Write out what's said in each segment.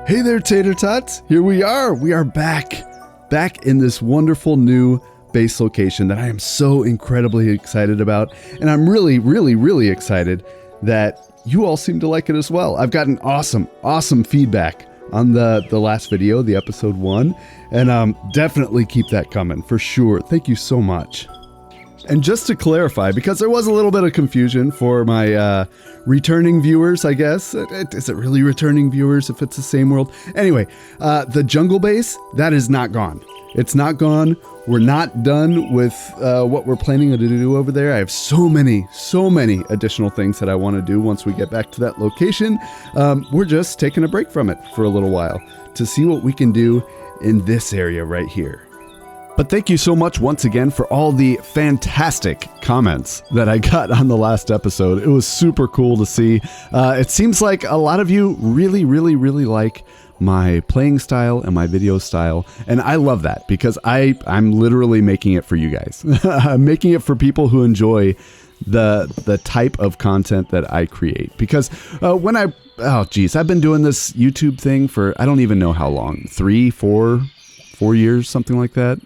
Hey there, Tater Tots. Here we are. We are back in this wonderful new base location that I am so incredibly excited about. And I'm really, really, really excited that you all seem to like it as well. I've gotten awesome feedback on the last video, the episode 1. And definitely keep that coming for sure. Thank you so much. And just to clarify, because there was a little bit of confusion for my returning viewers, I guess. Is it really returning viewers if it's the same world? Anyway, the jungle base, that is not gone. It's not gone. We're not done with what we're planning to do over there. I have so many additional things that I want to do once we get back to that location. We're just taking a break from it for a little while to see what we can do in this area right here. But thank you so much once again for all the fantastic comments that I got on the last episode. It was super cool to see. It seems like a lot of you really like my playing style and my video style. And I love that because I'm literally making it for you guys. I'm making it for people who enjoy the type of content that I create. Because I've been doing this YouTube thing for, I don't even know how long, 4 years, something like that.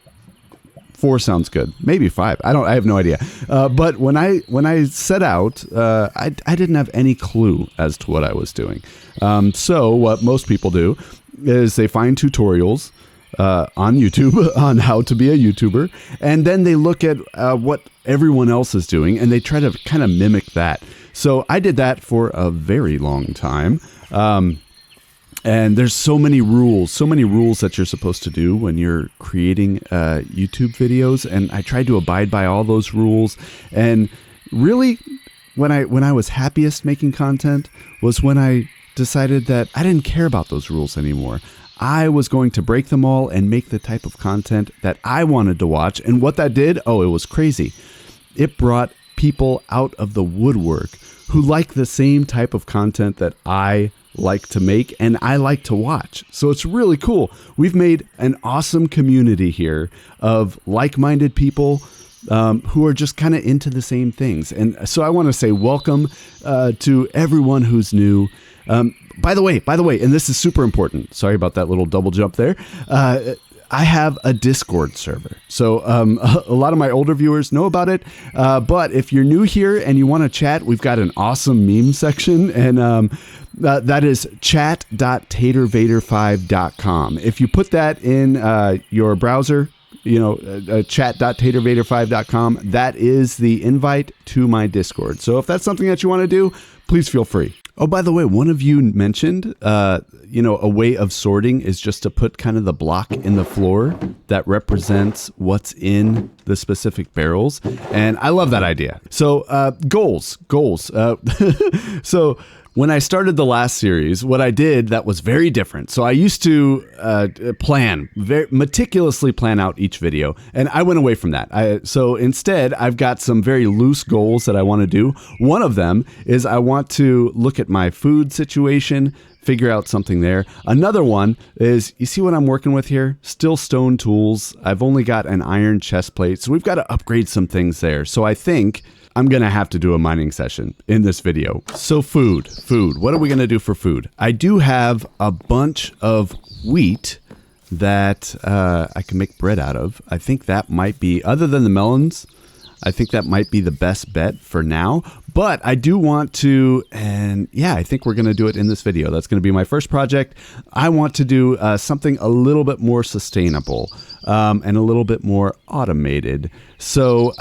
4 sounds good. Maybe 5. I have no idea. But when I set out, I didn't have any clue as to what I was doing. So what most people do is they find tutorials on YouTube on how to be a YouTuber, and then they look at what everyone else is doing, and they try to kind of mimic that. So I did that for a very long time. And there's so many rules that you're supposed to do when you're creating YouTube videos. And I tried to abide by all those rules. And really, when I was happiest making content was when I decided that I didn't care about those rules anymore. I was going to break them all and make the type of content that I wanted to watch. And what that did, it was crazy. It brought people out of the woodwork who like the same type of content that I like to make and I like to watch. So it's really cool. We've made an awesome community here of like-minded people who are just kind of into the same things. And so I want to say welcome to everyone who's new. By the way, and this is super important. Sorry about that little double jump there. I have a Discord server. So a lot of my older viewers know about it. But if you're new here and you want to chat, we've got an awesome meme section. And that is chat.tatervader5.com. If you put that in your browser, chat.tatervader5.com, that is the invite to my Discord. So if that's something that you want to do, please feel free. Oh, by the way, one of you mentioned, a way of sorting is just to put kind of the block in the floor that represents what's in the specific barrels. And I love that idea. So goals. So when I started the last series, what I did that was very different. So I used to meticulously plan out each video, and I went away from that. So instead, I've got some very loose goals that I want to do. One of them is I want to look at my food situation, figure out something there. Another one is, you see what I'm working with here? Still stone tools. I've only got an iron chest plate, so we've got to upgrade some things there. So I think I'm going to have to do a mining session in this video. So food. What are we going to do for food? I do have a bunch of wheat that I can make bread out of. I think that might be, other than the melons, I think that might be the best bet for now. But I do want to, and yeah, I think we're going to do it in this video. That's going to be my first project. I want to do something a little bit more sustainable and a little bit more automated. So,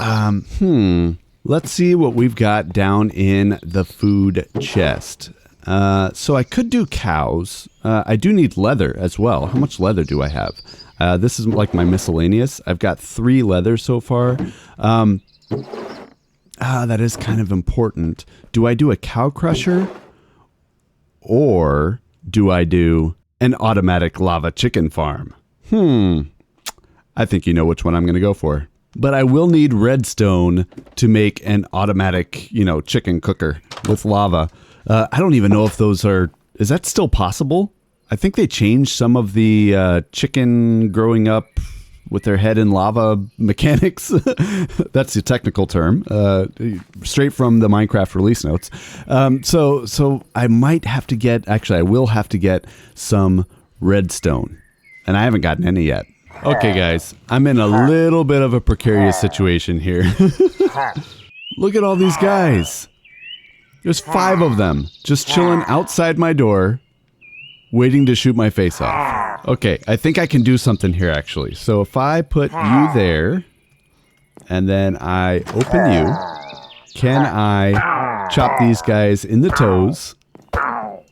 let's see what we've got down in the food chest. So I could do cows. I do need leather as well. How much leather do I have? This is like my miscellaneous. I've got 3 leather so far. That is kind of important. Do I do a cow crusher? Or do I do an automatic lava chicken farm? I think you know which one I'm going to go for. But I will need redstone to make an automatic, chicken cooker with lava. I don't even know if those are... Is that still possible? I think they changed some of the chicken growing up with their head in lava mechanics. That's the technical term, straight from the Minecraft release notes. So I might have to get, actually I will have to get some redstone, and I haven't gotten any yet. Okay guys, I'm in a little bit of a precarious situation here. Look at all these guys. There's 5 of them just chilling outside my door, waiting to shoot my face off. Okay, I think I can do something here actually. So if I put you there, and then I open you, can I chop these guys in the toes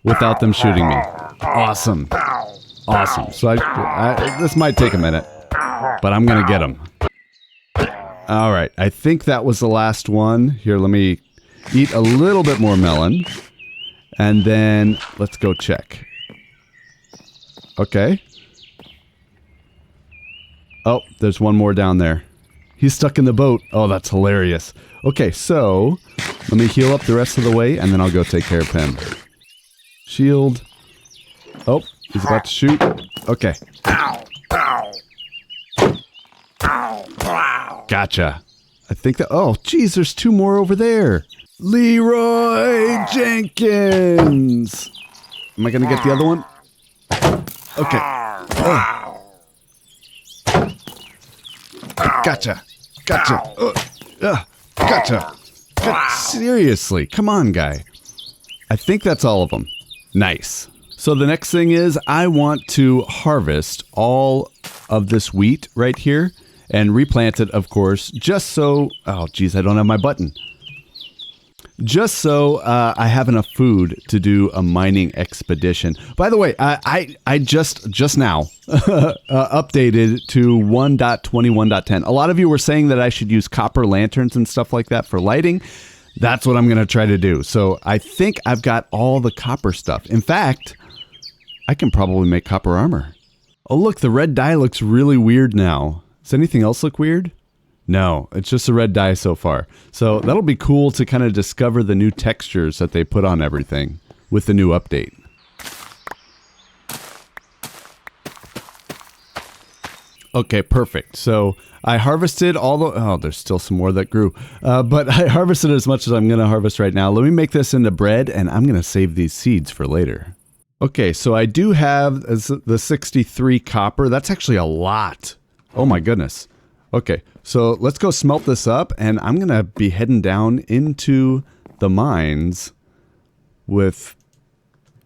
without them shooting me? Awesome. Awesome. So this might take a minute, but I'm going to get them. All right, I think that was the last one. Here, let me eat a little bit more melon, and then let's go check. Okay. Oh, there's one more down there. He's stuck in the boat. Oh, that's hilarious. Okay, so let me heal up the rest of the way, and then I'll go take care of him. Shield. Oh, he's about to shoot. Okay. Gotcha. I think that... Oh, geez, there's 2 more over there. Leroy Jenkins. Am I going to get the other one? Okay. Gotcha. Gotcha. Seriously. Come on, guy. I think that's all of them. Nice. So the next thing is I want to harvest all of this wheat right here and replant it, of course, just so... Oh, geez, I don't have my button. Just so I have enough food to do a mining expedition. By the way, I just now updated to 1.21.10. A lot of you were saying that I should use copper lanterns and stuff like that for lighting. That's what I'm going to try to do. So I think I've got all the copper stuff. In fact, I can probably make copper armor. Oh, look, the red dye looks really weird now. Does anything else look weird? No, it's just a red dye so far. So that'll be cool to kind of discover the new textures that they put on everything with the new update. Okay, perfect. So I harvested all the... Oh, there's still some more that grew. But I harvested as much as I'm going to harvest right now. Let me make this into bread, and I'm going to save these seeds for later. Okay, so I do have the 63 copper. That's actually a lot. Oh my goodness. Okay, so let's go smelt this up, and I'm going to be heading down into the mines with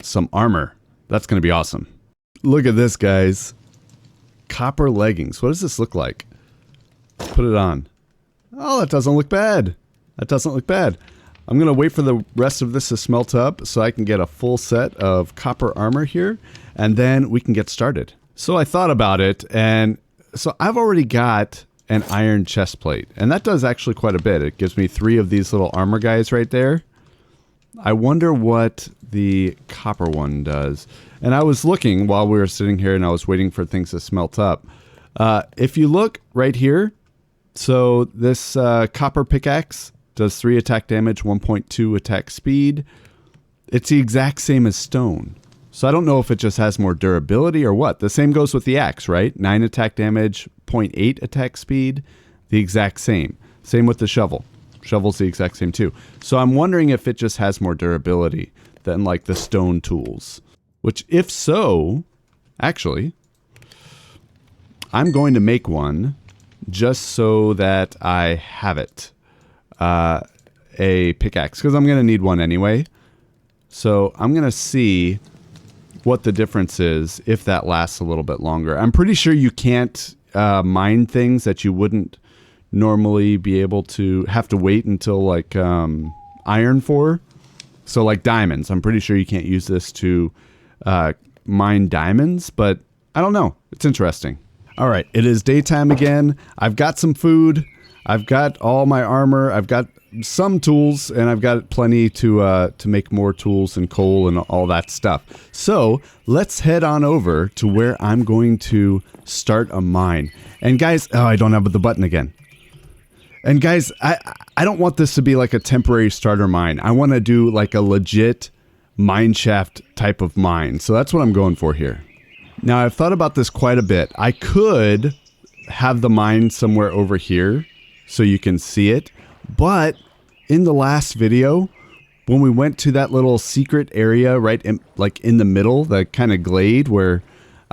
some armor. That's going to be awesome. Look at this, guys. Copper leggings. What does this look like? Let's put it on. Oh, that doesn't look bad. That doesn't look bad. I'm going to wait for the rest of this to smelt up so I can get a full set of copper armor here, and then we can get started. So I thought about it, and so I've already got an iron chest plate, and that does actually quite a bit. It gives me 3 of these little armor guys right there. I wonder what the copper one does. And I was looking while we were sitting here and I was waiting for things to smelt up. If you look right here, so this copper pickaxe does 3 attack damage, 1.2 attack speed. It's the exact same as stone. So I don't know if it just has more durability or what. The same goes with the axe, right? 9 attack damage, 0.8 attack speed, the exact same. Same with the shovel. Shovel's the exact same too. So I'm wondering if it just has more durability than like the stone tools. Which if so, actually, I'm going to make one just so that I have it. A pickaxe, because I'm going to need one anyway. So I'm going to see what the difference is if that lasts a little bit longer. I'm pretty sure you can't mine things that you wouldn't normally be able to have to wait until like iron for. So like diamonds, I'm pretty sure you can't use this to mine diamonds, but I don't know. It's interesting. All right, it is daytime again. I've got some food. I've got all my armor. I've got some tools, and I've got plenty to make more tools and coal and all that stuff. So let's head on over to where I'm going to start a mine. And guys, oh, I don't have the button again. And guys, I don't want this to be like a temporary starter mine. I want to do like a legit mineshaft type of mine. So that's what I'm going for here. Now, I've thought about this quite a bit. I could have the mine somewhere over here so you can see it. But in the last video, when we went to that little secret area right in, like in the middle, the kind of glade where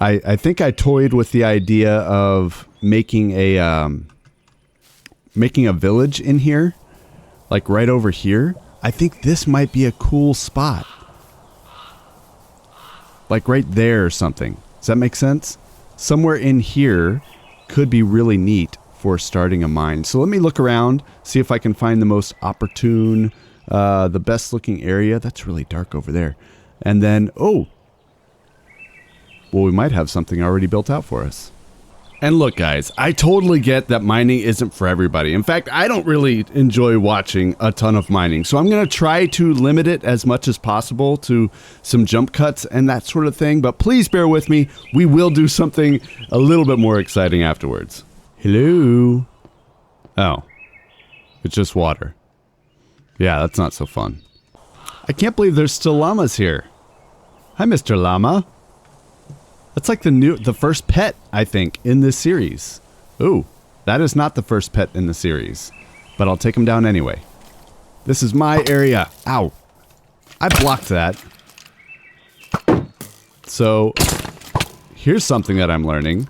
I think I toyed with the idea of making a village in here, like right over here. I think this might be a cool spot. Like right there or something. Does that make sense? Somewhere in here could be really neat for starting a mine. So let me look around, see if I can find the most opportune, the best looking area. That's really dark over there. And then, oh, well, we might have something already built out for us. And look, guys, I totally get that mining isn't for everybody. In fact, I don't really enjoy watching a ton of mining. So I'm going to try to limit it as much as possible to some jump cuts and that sort of thing. But please bear with me. We will do something a little bit more exciting afterwards. Hello? Oh, it's just water. Yeah, that's not so fun. I can't believe there's still llamas here. Hi, Mr. Llama. That's like the first pet, I think, in this series. Ooh, that is not the first pet in the series. But I'll take him down anyway. This is my area. Ow. I blocked that. So, here's something that I'm learning.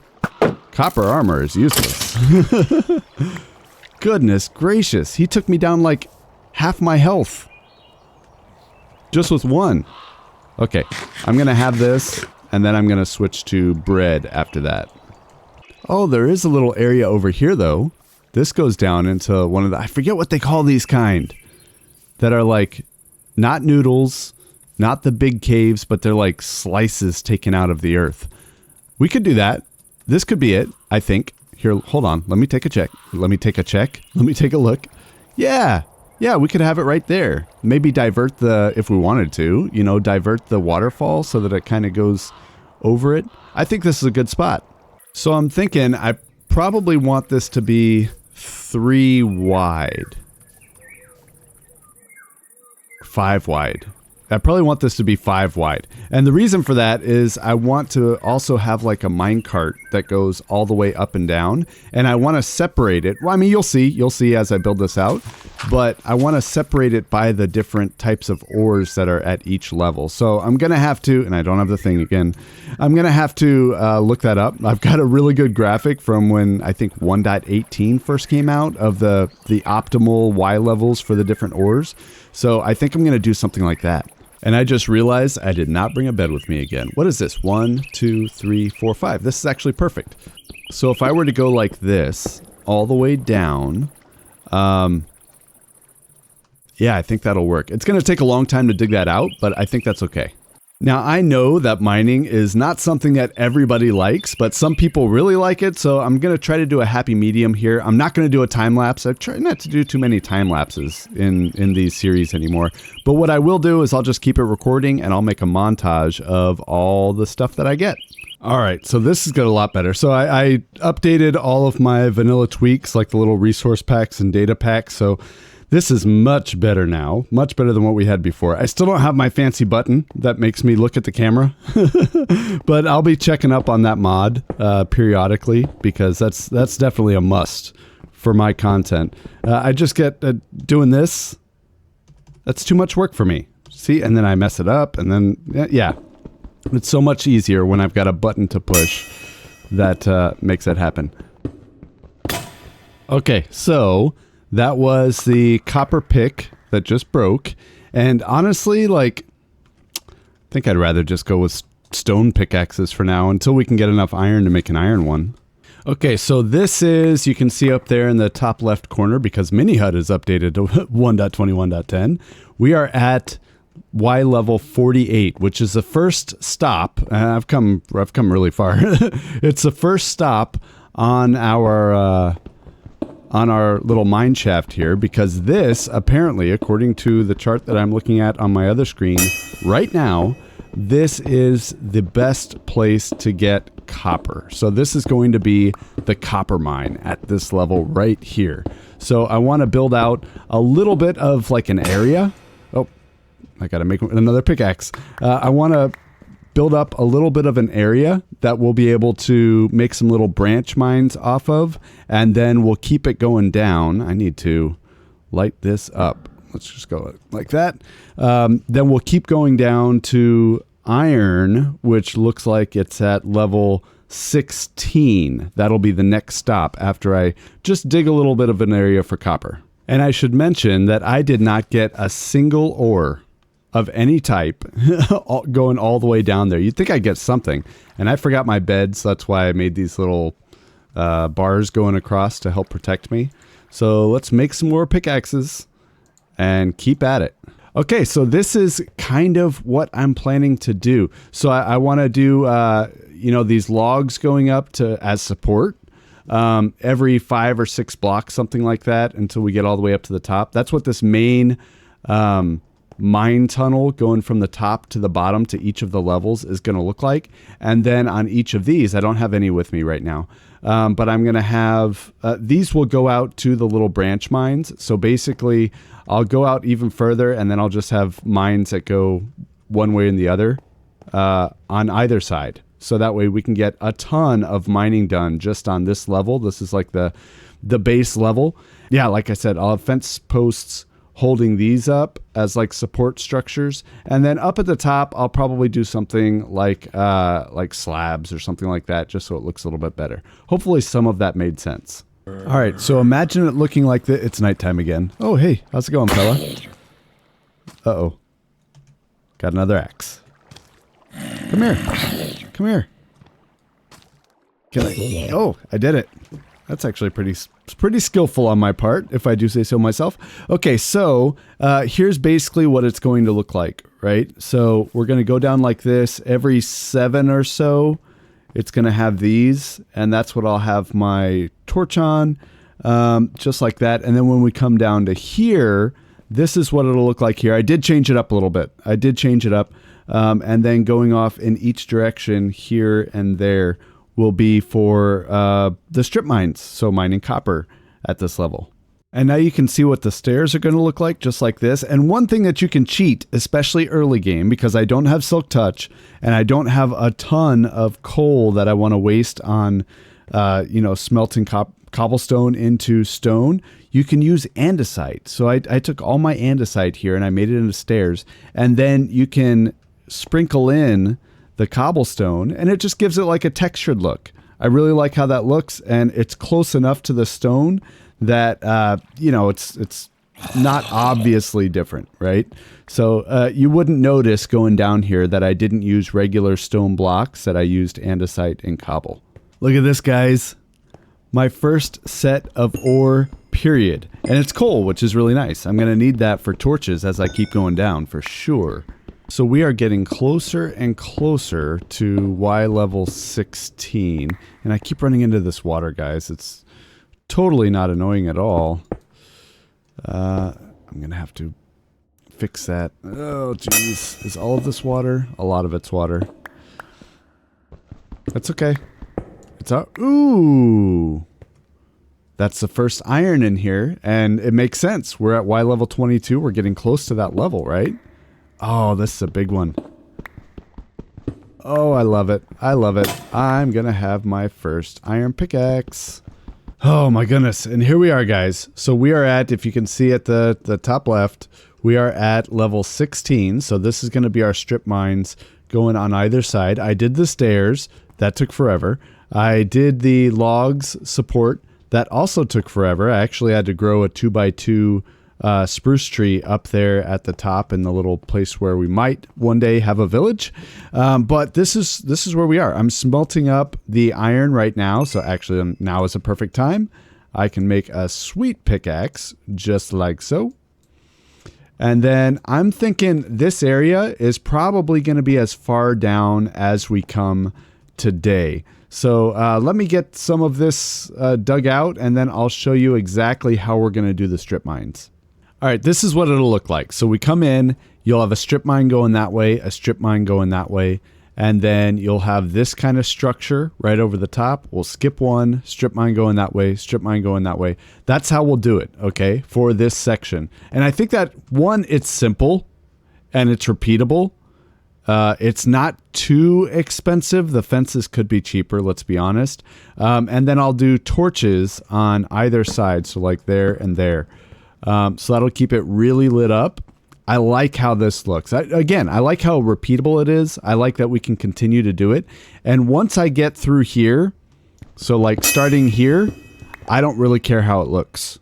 Copper armor is useless. Goodness gracious. He took me down like half my health. Just with one. Okay, I'm going to have this. And then I'm going to switch to bread after that. Oh, there is a little area over here, though. This goes down into one of the... I forget what they call these kind. That are like, not noodles, not the big caves, but they're like slices taken out of the earth. We could do that. This could be it, I think. Here, hold on. Let me take a check. Let me take a check. Let me take a look. Yeah. Yeah, we could have it right there. Maybe divert the, if we wanted to, you know, divert the waterfall so that it kind of goes over it. I think this is a good spot. So I'm thinking I probably want this to be 3 wide. 5 wide. I probably want this to be 5 wide. And the reason for that is I want to also have like a minecart that goes all the way up and down. And I want to separate it. Well, I mean, you'll see as I build this out. But I want to separate it by the different types of ores that are at each level. So I'm going to have to, and I don't have the thing again, I'm going to have to look that up. I've got a really good graphic from when I think 1.18 first came out of the optimal Y levels for the different ores. So I think I'm going to do something like that. And I just realized I did not bring a bed with me again. What is this? 1, 2, 3, 4, 5. This is actually perfect. So if I were to go like this, all the way down, yeah, I think that'll work. It's going to take a long time to dig that out, but I think that's okay. Now, I know that mining is not something that everybody likes, but some people really like it, so I'm going to try to do a happy medium here. I'm not going to do a time lapse. I try not to do too many time lapses in these series anymore. But what I will do is I'll just keep it recording, and I'll make a montage of all the stuff that I get. All right, so this is getting a lot better. So I updated all of my vanilla tweaks, like the little resource packs and data packs, so this is much better now, much better than what we had before. I still don't have my fancy button that makes me look at the camera, but I'll be checking up on that mod periodically because that's definitely a must for my content. I just get doing this. That's too much work for me. See, and then I mess it up, and then, yeah. It's so much easier when I've got a button to push that makes that happen. Okay, so that was the copper pick that just broke. And honestly, like, I think I'd rather just go with stone pickaxes for now until we can get enough iron to make an iron one. Okay, so this is, you can see up there in the top left corner, because Mini-Hut is updated to 1.21.10. We are at Y level 48, which is the first stop. I've come really far. It's the first stop on our little mine shaft here, because this apparently, according to the chart that I'm looking at on my other screen right now, this is the best place to get copper. So this is going to be the copper mine at this level right here. So I want to build out a little bit of like an area. Oh, I got to make another pickaxe. I want to build up a little bit of an area that we'll be able to make some little branch mines off of, and then we'll keep it going down. I need to light this up. Let's just go like that. Then we'll keep going down to iron, which looks like it's at level 16. That'll be the next stop after I just dig a little bit of an area for copper. And I should mention that I did not get a single ore of any type going all the way down there. You'd think I'd get something. And I forgot my bed, so that's why I made these little bars going across to help protect me. So let's make some more pickaxes and keep at it. Okay, so this is kind of what I'm planning to do. So I want to do, these logs going up to as support every 5 or 6 blocks, something like that, until we get all the way up to the top. That's what this main mine tunnel going from the top to the bottom to each of the levels is going to look like. And then on each of these, I don't have any with me right now, but I'm going to have, these will go out to the little branch mines. So basically I'll go out even further, and then I'll just have mines that go one way and the other on either side. So that way we can get a ton of mining done just on this level. This is like the base level. Yeah, like I said, I'll have fence posts holding these up as like support structures, and then up at the top I'll probably do something like slabs or something like that, just so it looks a little bit better. Hopefully some of that made sense. All right, so imagine it looking like this. It's nighttime again. Oh, hey, how's it going, fella? Uh-oh. Got another axe. Come here. Come here. Can I? Oh, I did it. That's actually pretty skillful on my part, if I do say so myself. Okay, so here's basically what it's going to look like, right? So we're going to go down like this. Every 7 or so, it's going to have these, and that's what I'll have my torch on, just like that. And then when we come down to here, this is what it'll look like here. I did change it up a little bit. I did change it up. And then going off in each direction here and there will be for the strip mines, so mining copper at this level. And now you can see what the stairs are going to look like, just like this. And one thing that you can cheat, especially early game, because I don't have Silk Touch and I don't have a ton of coal that I want to waste on, smelting cobblestone into stone, you can use andesite. So I took all my andesite here and I made it into stairs, and then you can sprinkle in the cobblestone, and it just gives it like a textured look. I really like how that looks, and it's close enough to the stone that it's not obviously different, right? So you wouldn't notice going down here that I didn't use regular stone blocks, that I used andesite and cobble. Look at this, guys. My first set of ore, period. And it's coal, which is really nice. I'm going to need that for torches as I keep going down for sure. So we are getting closer and closer to Y level 16. And I keep running into this water, guys. It's totally not annoying at all. I'm going to have to fix that. Oh, jeez. Is all of this water? A lot of it's water. That's okay. It's out. Ooh. That's the first iron in here. And it makes sense. We're at Y level 22. We're getting close to that level, right? Oh, this is a big one. Oh, I love it. I love it. I'm going to have my first iron pickaxe. Oh my goodness. And here we are, guys. So we are at, if you can see at the top left, we are at level 16. So this is going to be our strip mines going on either side. I did the stairs. That took forever. I did the logs support. That also took forever. I actually had to grow a 2x2 spruce tree up there at the top in the little place where we might one day have a village. But this is where we are. I'm smelting up the iron right now. So actually now is a perfect time. I can make a sweet pickaxe just like so. And then I'm thinking this area is probably going to be as far down as we come today. So let me get some of this dug out, and then I'll show you exactly how we're going to do the strip mines. All right, this is what it'll look like. So we come in, you'll have a strip mine going that way, a strip mine going that way, and then you'll have this kind of structure right over the top. We'll skip one, strip mine going that way, strip mine going that way. That's how we'll do it, okay, for this section. And I think that, one, it's simple and it's repeatable. It's not too expensive. The fences could be cheaper, let's be honest. And then I'll do torches on either side, so like there and there. So that'll keep it really lit up. I like how this looks. I like how repeatable it is. I like that we can continue to do it. And once I get through here, so like starting here, I don't really care how it looks.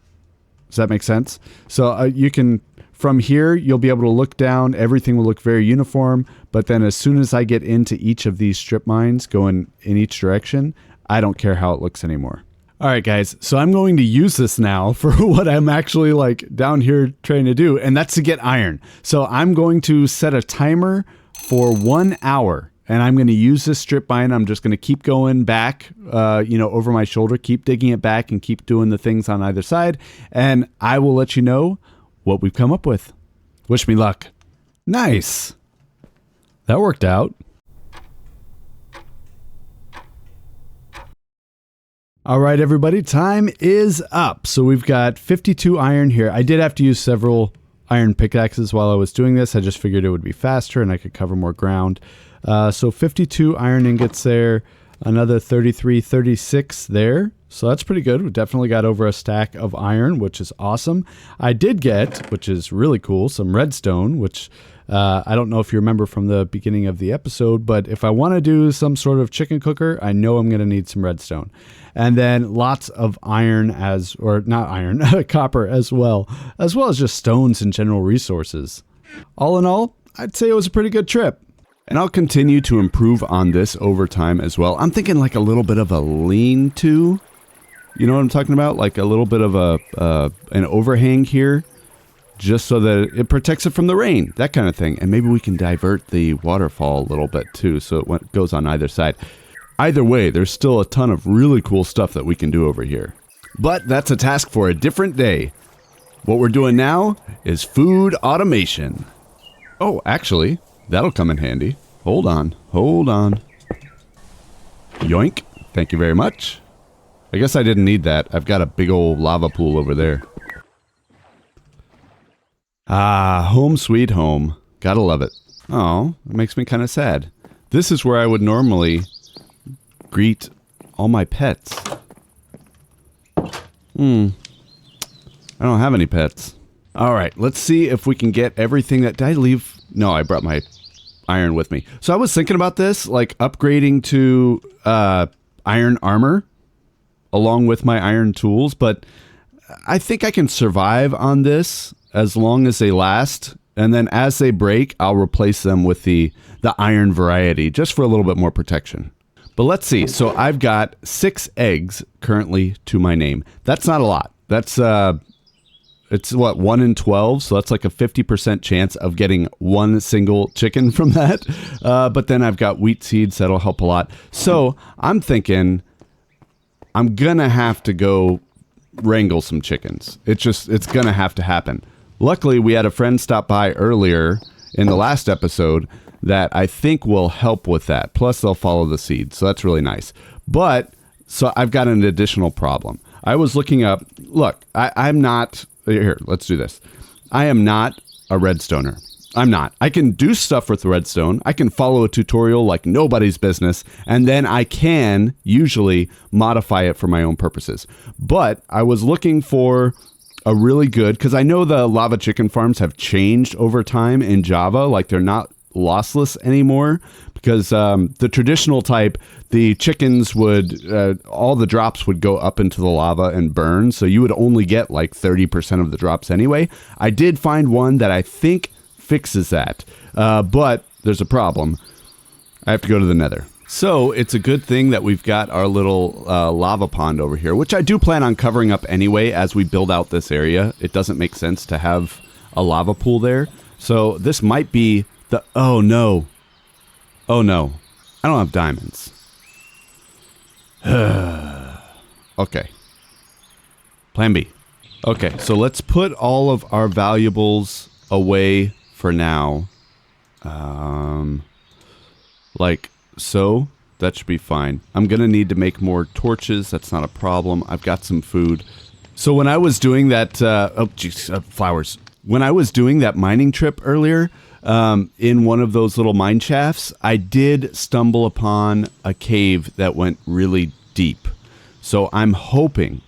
Does that make sense? So you can, from here, you'll be able to look down. Everything will look very uniform. But then as soon as I get into each of these strip mines going in each direction, I don't care how it looks anymore. All right, guys, so I'm going to use this now for what I'm actually like down here trying to do, and that's to get iron. So I'm going to set a timer for 1 hour, and I'm going to use this strip mine. I'm just going to keep going back, over my shoulder, keep digging it back and keep doing the things on either side, and I will let you know what we've come up with. Wish me luck. Nice. That worked out. All right, everybody, time is up. So we've got 52 iron here. I did have to use several iron pickaxes while I was doing this. I just figured it would be faster and I could cover more ground. So 52 iron ingots there, another 33, 36 there. So that's pretty good. We definitely got over a stack of iron, which is awesome. I did get, which is really cool, some redstone, which I don't know if you remember from the beginning of the episode, but if I want to do some sort of chicken cooker, I know I'm going to need some redstone. And then lots of iron copper as well as just stones and general resources. All in all, I'd say it was a pretty good trip. And I'll continue to improve on this over time as well. I'm thinking like a little bit of a lean-to. You know what I'm talking about? Like a little bit of an overhang here, just so that it protects it from the rain, that kind of thing. And maybe we can divert the waterfall a little bit too, so it goes on either side. Either way, there's still a ton of really cool stuff that we can do over here. But that's a task for a different day. What we're doing now is food automation. Oh, actually, that'll come in handy. Hold on. Yoink. Thank you very much. I guess I didn't need that. I've got a big old lava pool over there. Ah, home sweet home. Gotta love it. Oh, it makes me kind of sad. This is where I would normally greet all my pets. I don't have any pets. All right, let's see if we can get everything that... Did I leave? No, I brought my iron with me. So I was thinking about this, like upgrading to iron armor along with my iron tools, but I think I can survive on this as long as they last, and then as they break, I'll replace them with the iron variety, just for a little bit more protection. But let's see. So I've got 6 eggs currently to my name. That's not a lot. That's it's what, 1 in 12, so that's like a 50% chance of getting one single chicken from that. But then I've got wheat seeds that'll help a lot. So I'm thinking I'm gonna have to go wrangle some chickens. It's gonna have to happen. Luckily, we had a friend stop by earlier in the last episode that I think will help with that. Plus, they'll follow the seeds, so that's really nice. But, so I've got an additional problem. I was looking up, look, I'm not, here, let's do this. I am not a redstoner. I'm not. I can do stuff with redstone. I can follow a tutorial like nobody's business, and then I can usually modify it for my own purposes. But I was looking for a really good, because I know the lava chicken farms have changed over time in Java, like they're not lossless anymore, because the traditional type, the chickens would, all the drops would go up into the lava and burn, so you would only get like 30% of the drops anyway. I did find one that I think fixes that, but there's a problem. I have to go to the nether. So it's a good thing that we've got our little lava pond over here, which I do plan on covering up anyway as we build out this area. It doesn't make sense to have a lava pool there. So this might be the... Oh no. I don't have diamonds. Okay. Plan B. Okay, so let's put all of our valuables away for now. Like so. That should be fine. I'm gonna need to make more torches. That's not a problem. I've got some food. So when I was doing that... flowers. When I was doing that mining trip earlier, in one of those little mine shafts, I did stumble upon a cave that went really deep. So I'm hoping,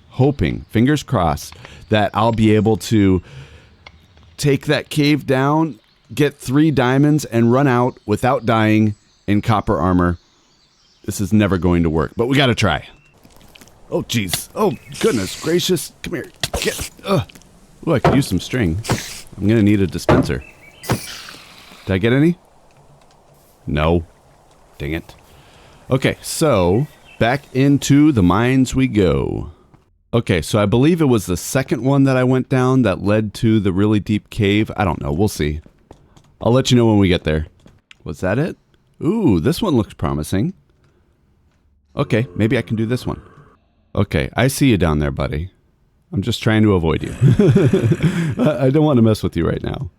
fingers crossed, that I'll be able to take that cave down, get 3 diamonds, and run out without dying in copper armor. This is never going to work, but we got to try. Oh, jeez. Oh, goodness gracious. Come here. Get. Oh, I could use some string. I'm going to need a dispenser. Did I get any? No. Dang it. Okay, so back into the mines we go. Okay, so I believe it was the second one that I went down that led to the really deep cave. I don't know. We'll see. I'll let you know when we get there. Was that it? Ooh, this one looks promising. Okay, maybe I can do this one. Okay, I see you down there, buddy. I'm just trying to avoid you. I don't want to mess with you right now.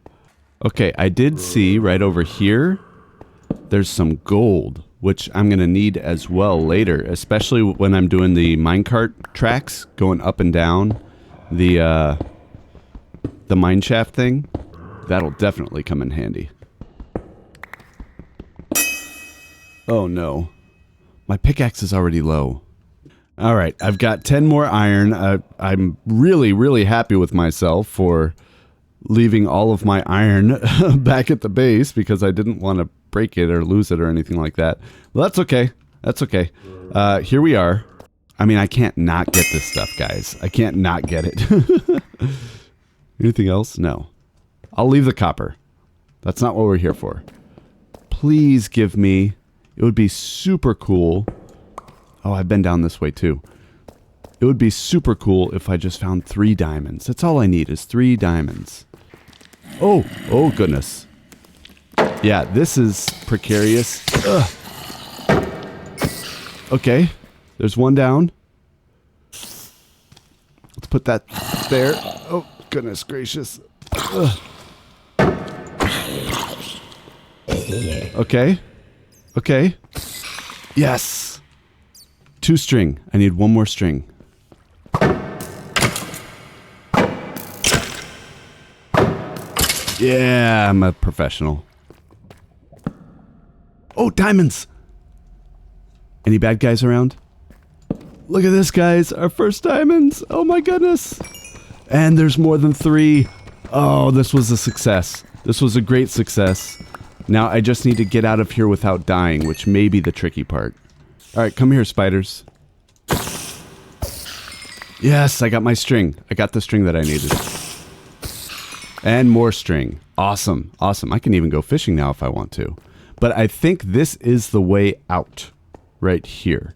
Okay, I did see right over here, there's some gold, which I'm going to need as well later, especially when I'm doing the minecart tracks, going up and down the mineshaft thing. That'll definitely come in handy. Oh no. My pickaxe is already low. All right, I've got 10 more iron. I'm really, really happy with myself for leaving all of my iron back at the base because I didn't want to break it or lose it or anything like that. Well, that's okay. That's okay. Here we are. I mean, I can't not get this stuff, guys. I can't not get it. Anything else? No. I'll leave the copper. That's not what we're here for. Please give me... It would be super cool. Oh, I've been down this way too. It would be super cool if I just found 3 diamonds. That's all I need is 3 diamonds. Oh goodness. Yeah, this is precarious. Ugh. Okay, there's one down. Let's put that there. Oh, goodness gracious. Ugh. Okay. Okay. Yes. 2 string. I need 1 more string. Yeah, I'm a professional. Oh, diamonds! Any bad guys around? Look at this, guys. Our first diamonds. Oh my goodness. And there's more than 3. Oh, this was a success. This was a great success. Now I just need to get out of here without dying, which may be the tricky part. Alright, come here, spiders. Yes, I got my string. I got the string that I needed. And more string. Awesome, awesome. I can even go fishing now if I want to. But I think this is the way out. Right here.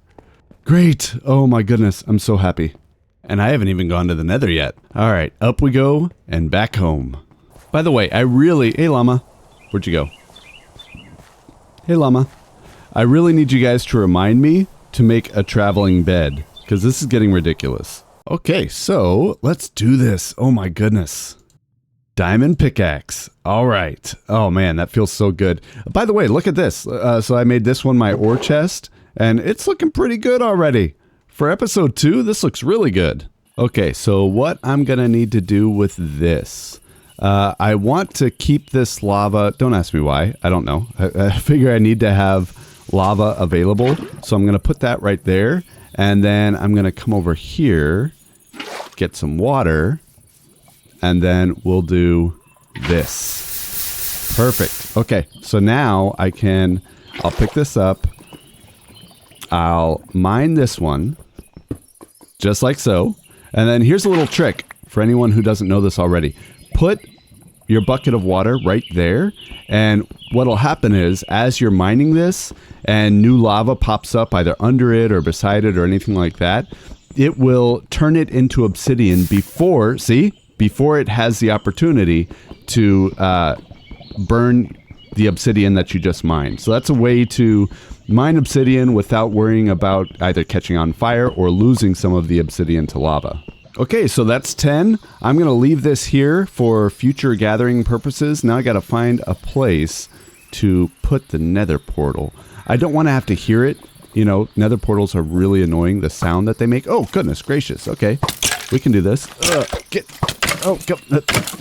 Great! Oh my goodness, I'm so happy. And I haven't even gone to the nether yet. Alright, up we go and back home. By the way, Hey, llama. Where'd you go? Hey, llama. I really need you guys to remind me to make a traveling bed, because this is getting ridiculous. Okay, so let's do this. Oh my goodness. Diamond pickaxe. All right. Oh man, that feels so good. By the way, look at this. So I made this one my ore chest, and it's looking pretty good already. For episode 2, this looks really good. Okay, so what I'm going to need to do with this. I want to keep this lava. Don't ask me why. I don't know. I figure I need to have lava available. So I'm going to put that right there. And then I'm going to come over here, get some water, and then we'll do this. Perfect. Okay, so now I'll pick this up. I'll mine this one, just like so. And then here's a little trick for anyone who doesn't know this already. Put your bucket of water right there, and what'll happen is, as you're mining this and new lava pops up either under it or beside it or anything like that, it will turn it into obsidian before it has the opportunity to burn the obsidian that you just mined. So that's a way to mine obsidian without worrying about either catching on fire or losing some of the obsidian to lava. Okay, so that's 10. I'm going to leave this here for future gathering purposes. Now I got to find a place to put the nether portal. I don't want to have to hear it. You know, nether portals are really annoying, the sound that they make. Oh, goodness gracious. Okay, we can do this.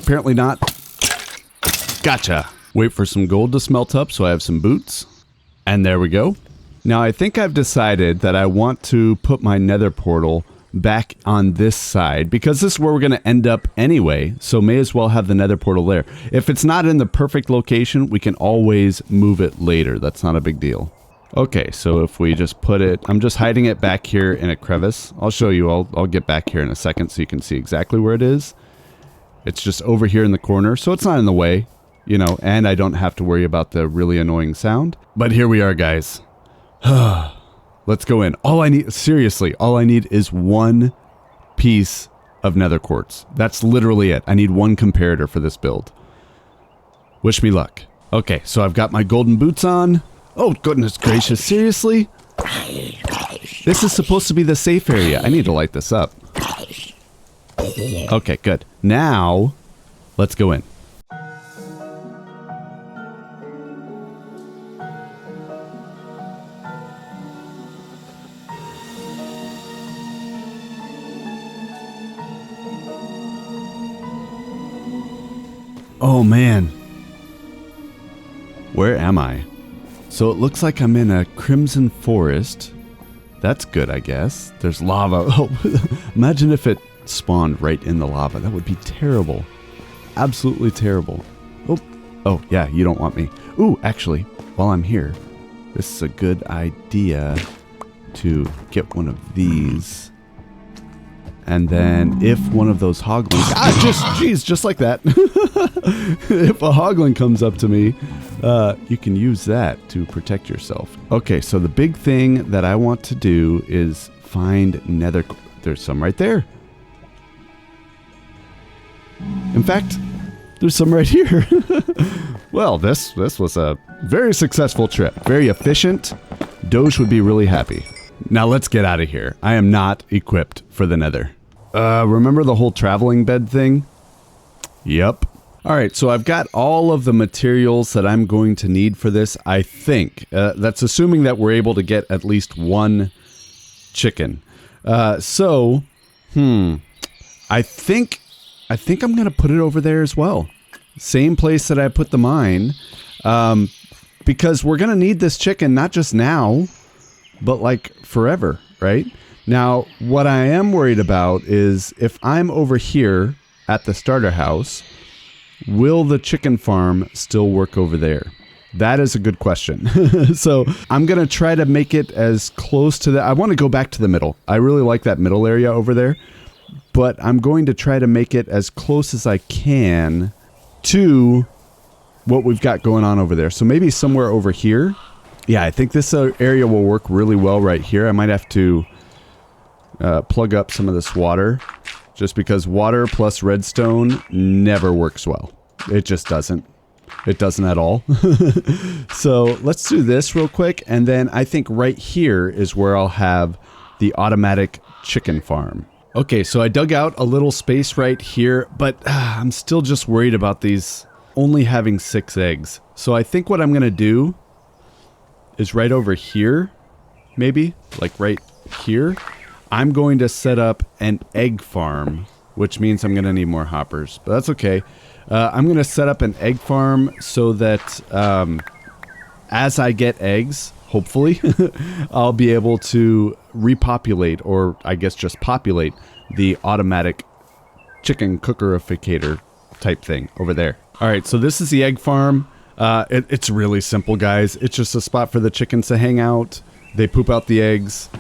Apparently not. Gotcha. Wait for some gold to smelt up so I have some boots. And there we go. Now I think I've decided that I want to put my nether portal back on this side because this is where we're going to end up anyway, so may as well have the nether portal there. If it's not in the perfect location, we can always move it later. That's not a big deal. Okay, so if we just put it, I'm just hiding it back here in a crevice. I'll show you, I'll get back here in a second so you can see exactly where it is. It's just over here in the corner, so it's not in the way, you know, and I don't have to worry about the really annoying sound. But here we are, guys. Let's go in. All I need, seriously, all I need is one piece of nether quartz. That's literally it. I need one comparator for this build. Wish me luck. Okay, so I've got my golden boots on. Oh, goodness gracious, seriously? This is supposed to be the safe area. I need to light this up. Okay, good. Now, let's go in. Oh man, where am I? So it looks like I'm in a crimson forest. That's good, I guess. There's lava. Oh, imagine if it spawned right in the lava. That would be terrible. Absolutely terrible. Oh yeah, you don't want me. Ooh, actually, while I'm here, this is a good idea to get one of these. And then if one of those hoglins, just like that. If a hoglin comes up to me, you can use that to protect yourself. Okay, so the big thing that I want to do is find nether. There's some right there. In fact, there's some right here. Well, this was a very successful trip. Very efficient. Doge would be really happy. Now let's get out of here. I am not equipped for the nether. Remember the whole traveling bed thing? Yep. Alright, so I've got all of the materials that I'm going to need for this, I think. That's assuming that we're able to get at least one chicken. I think I'm going to put it over there as well. Same place that I put the mine. Because we're going to need this chicken not just now, but like forever, right? Now, what I am worried about is if I'm over here at the starter house, will the chicken farm still work over there? That is a good question. So I'm going to try to make it as close to I want to go back to the middle. I really like that middle area over there, but I'm going to try to make it as close as I can to what we've got going on over there. So maybe somewhere over here. Yeah, I think this area will work really well right here. I might have to plug up some of this water, just because water plus redstone never works well. It just doesn't. It doesn't at all. So let's do this real quick, and then I think right here is where I'll have the automatic chicken farm. Okay, so I dug out a little space right here, but I'm still just worried about these only having 6 eggs. So I think what I'm going to do is right over here, maybe, like right here, I'm going to set up an egg farm, which means I'm going to need more hoppers, but that's okay. I'm going to set up an egg farm so that as I get eggs, hopefully, I'll be able to repopulate, or I guess just populate, the automatic chicken cookerificator type thing over there. All right, so this is the egg farm. It's really simple, guys. It's just a spot for the chickens to hang out. They poop out the eggs,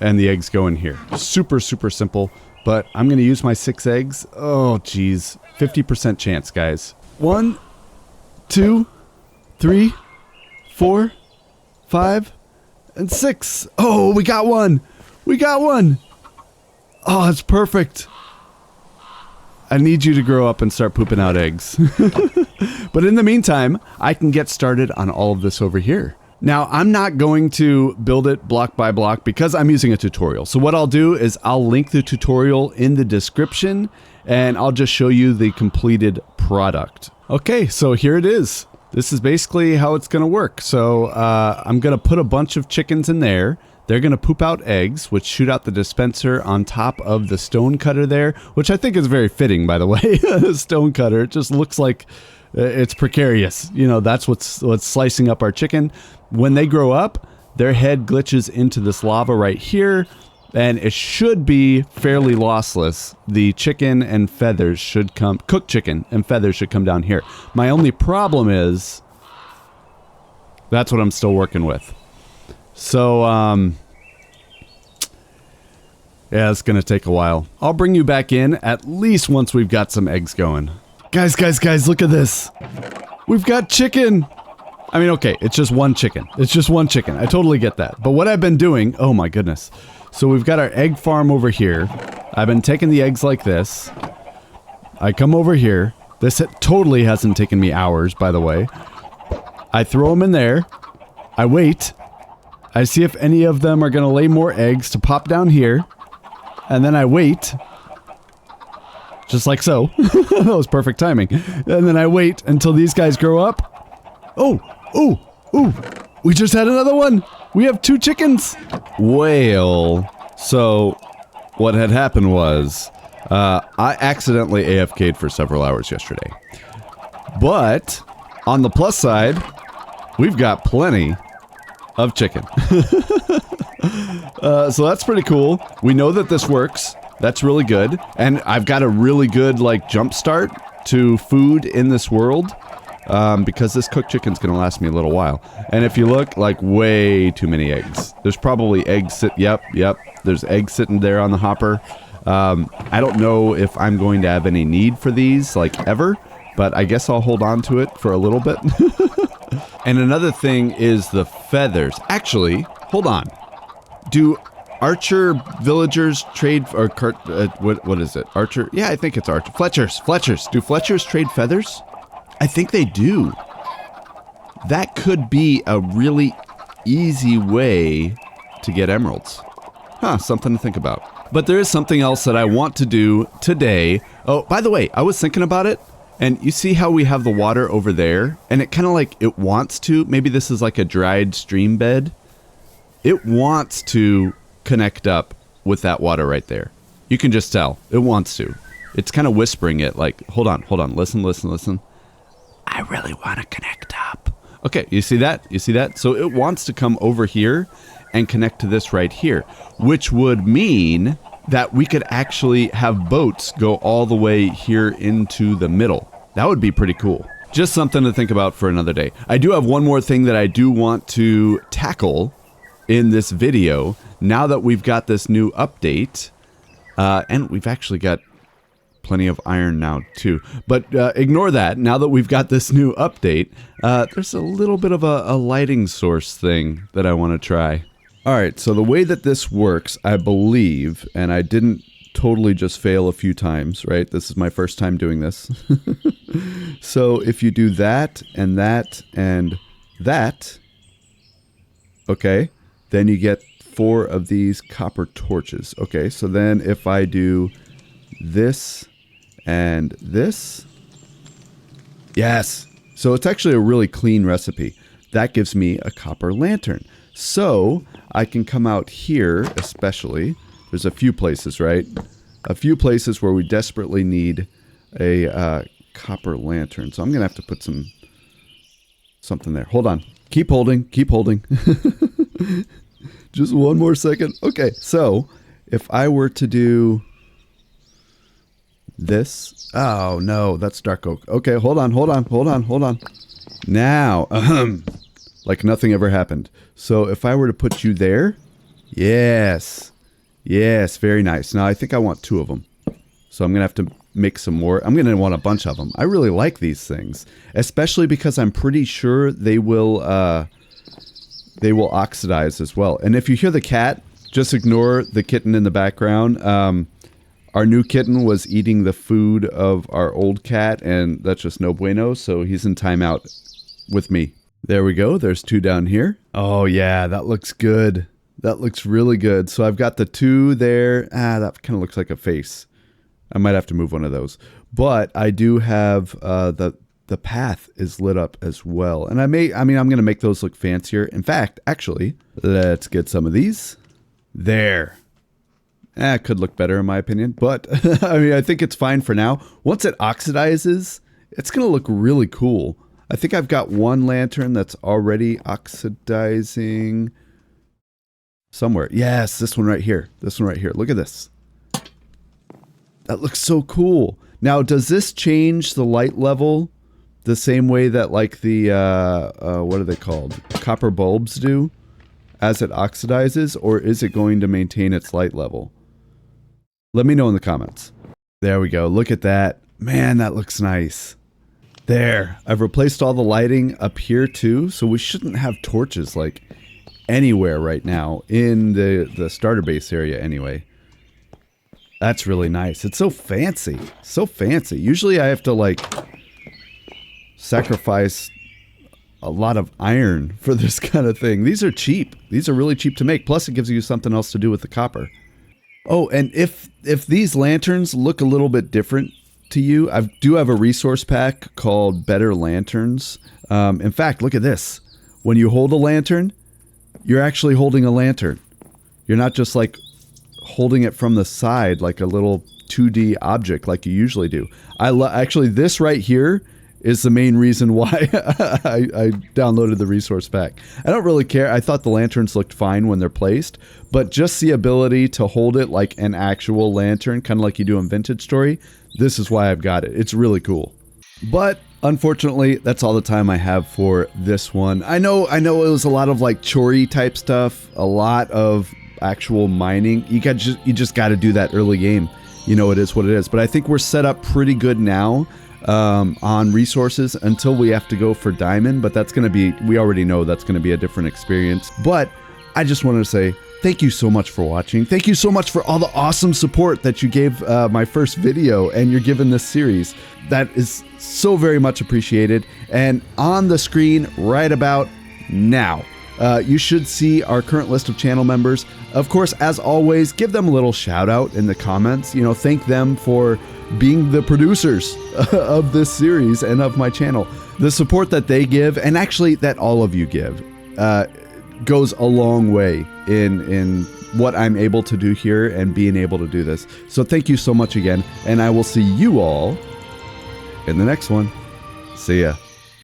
and the eggs go in here. Super, super simple. But I'm going to use my 6 eggs. Oh, geez. 50% chance, guys. 1, 2, 3, 4, 5, and 6. Oh, we got one. We got one. Oh, that's perfect. I need you to grow up and start pooping out eggs. But in the meantime, I can get started on all of this over here. Now, I'm not going to build it block by block because I'm using a tutorial. So what I'll do is I'll link the tutorial in the description, and I'll just show you the completed product. Okay, so here it is. This is basically how it's going to work. So I'm going to put a bunch of chickens in there. They're going to poop out eggs, which shoot out the dispenser on top of the stone cutter there, which I think is very fitting, by the way. Stone cutter. It just looks like It's precarious. You know, that's what's slicing up our chicken. When they grow up, their head glitches into this lava right here, and it should be fairly lossless. The chicken and feathers should come, cooked chicken and feathers should come down here. My only problem is, that's what I'm still working with. So, yeah, it's gonna take a while. I'll bring you back in at least once we've got some eggs going. Guys, look at this. We've got chicken. I mean, okay, it's just one chicken. It's just one chicken. I totally get that. But what I've been doing, oh my goodness. So we've got our egg farm over here. I've been taking the eggs like this. I come over here. This totally hasn't taken me hours, by the way. I throw them in there. I wait. I see if any of them are going to lay more eggs to pop down here. And then I wait. Just like so. That was perfect timing. And then I wait until these guys grow up. Oh, we just had another one. We have 2 chickens. Well, so what had happened was I accidentally AFK'd for several hours yesterday. But on the plus side, we've got plenty of chicken. So that's pretty cool. We know that this works. That's really good. And I've got a really good like jump start to food in this world. Because this cooked chicken's gonna last me a little while. And if you look, like, way too many eggs. There's probably eggs yep, there's eggs sitting there on the hopper. I don't know if I'm going to have any need for these, like, ever, but I guess I'll hold on to it for a little bit. And another thing is the feathers. Actually, hold on. Do archer villagers trade, or what is it? Archer? Yeah, I think it's archer. Fletchers. Do Fletchers trade feathers? I think they do. That could be a really easy way to get emeralds. Huh, something to think about. But there is something else that I want to do today. Oh, by the way, I was thinking about it, and you see how we have the water over there? And it kind of like, it wants to, maybe this is like a dried stream bed. It wants to connect up with that water right there. You can just tell. It wants to. It's kind of whispering it like, hold on, listen. I really want to connect up. Okay, you see that? So it wants to come over here and connect to this right here, which would mean that we could actually have boats go all the way here into the middle. That would be pretty cool. Just something to think about for another day. I do have one more thing that I do want to tackle in this video now that we've got this new update. And we've actually got plenty of iron now too, but ignore that. Now that we've got this new update, there's a little bit of a lighting source thing that I want to try. All right, so the way that this works, I believe, and I didn't totally just fail a few times, right? This is my first time doing this. So if you do that and that and that, okay, then you get 4 of these copper torches. Okay, so then if I do this and this, yes, so it's actually a really clean recipe. That gives me a copper lantern, so I can come out here. Especially, there's a few places, right? A few places where we desperately need a copper lantern, so I'm gonna have to put something there. Hold on, keep holding. Just one more second. Okay, so if I were to do this, oh no, that's dark oak. Okay, hold on. Now, like nothing ever happened. So if I were to put you there, yes, very nice. Now I think I want 2 of them. So I'm gonna have to make some more. I'm gonna want a bunch of them. I really like these things, especially because I'm pretty sure they will oxidize as well. And if you hear the cat, just ignore the kitten in the background. Our new kitten was eating the food of our old cat, and that's just no bueno, so he's in timeout with me. There we go. There's 2 down here. Oh, yeah, that looks good. That looks really good. So I've got the 2 there. That kind of looks like a face. I might have to move one of those. But I do have the path is lit up as well. And I'm going to make those look fancier. In fact, actually, let's get some of these. There. It could look better in my opinion, but I mean, I think it's fine for now. Once it oxidizes, it's going to look really cool. I think I've got one lantern that's already oxidizing somewhere. Yes, this one right here. This one right here. Look at this. That looks so cool. Now, does this change the light level the same way that like the, what are they called? Copper bulbs do as it oxidizes, or is it going to maintain its light level? Let me know in the comments. There we go. Look at that. Man, that looks nice. There. I've replaced all the lighting up here too, so we shouldn't have torches like anywhere right now in the starter base area anyway. That's really nice. It's so fancy. So fancy. Usually I have to like sacrifice a lot of iron for this kind of thing. These are cheap. These are really cheap to make. Plus it gives you something else to do with the copper. Oh, and if these lanterns look a little bit different to you, I do have a resource pack called Better Lanterns. In fact, look at this. When you hold a lantern, you're actually holding a lantern. You're not just like holding it from the side like a little 2D object like you usually do. Actually, this right here is the main reason why I downloaded the resource pack. I don't really care. I thought the lanterns looked fine when they're placed, but just the ability to hold it like an actual lantern, kind of like you do in Vintage Story, this is why I've got it. It's really cool. But unfortunately, that's all the time I have for this one. I know it was a lot of like chore type stuff, a lot of actual mining. You just got to do that early game. You know, it is what it is. But I think we're set up pretty good now on resources until we have to go for diamond. But that's going to be, we already know that's going to be a different experience. But I just wanted to say thank you so much for watching. Thank you so much for all the awesome support that you gave my first video and you're giving this series. That is so very much appreciated. And on the screen right about now, you should see our current list of channel members. Of course, as always, give them a little shout out in the comments. You know, thank them for being the producers of this series and of my channel. The support that they give, and actually that all of you give, goes a long way in what I'm able to do here and being able to do this. So thank you so much again, and I will see you all in the next one. See ya.